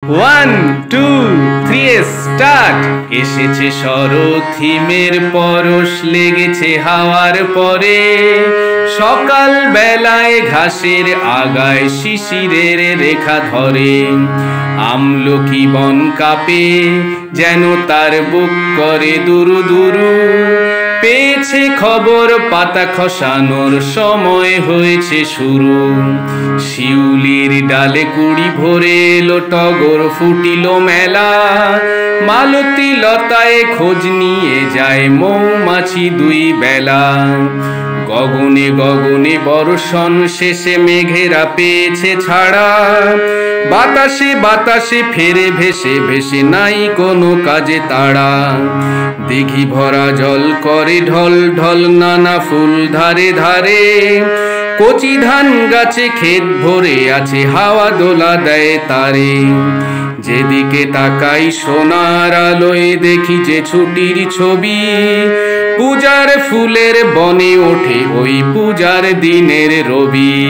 One two three start. এসেছে শরৎ হিমের পরশ, লেগেছে হাওয়ার পরে। সকাল বেলায় ঘাসের আগায় শিশিরের রেখা ধরে। আমলকি বন কাঁপে, যেন তার বুক করে দুরু দুরু। পেয়েছে খবর, পাতা খসানোর সময় হয়েছে শুরু। শিউলির ডালে কুড়ি ভরে এলো, টগর ফুটিল মেলা। মালতী লতায় খোঁজ নিয়ে যায় মৌমাছি দুই বেলা। গগনে গগনে বর্ষণ শেষে মেঘেরা পেয়েছে ছাড়া। বাতাসে বাতাসে ফেরে ভেসে ভেসে, নাই কোনো কাজে তাড়া। দিঘি ভরা জল করে ঢল ঢল, নানা ফুল ধারে ধারে। কচি ধান গাছে ক্ষেত ভরে আছে, হাওয়া দোলা দেয় তারে। যেদিকে তাকাই সোনার আলোয় দেখি যে ছুটির ছবি। পূজার ফুলের বনে ওঠে ওই পূজার দিনের রবি।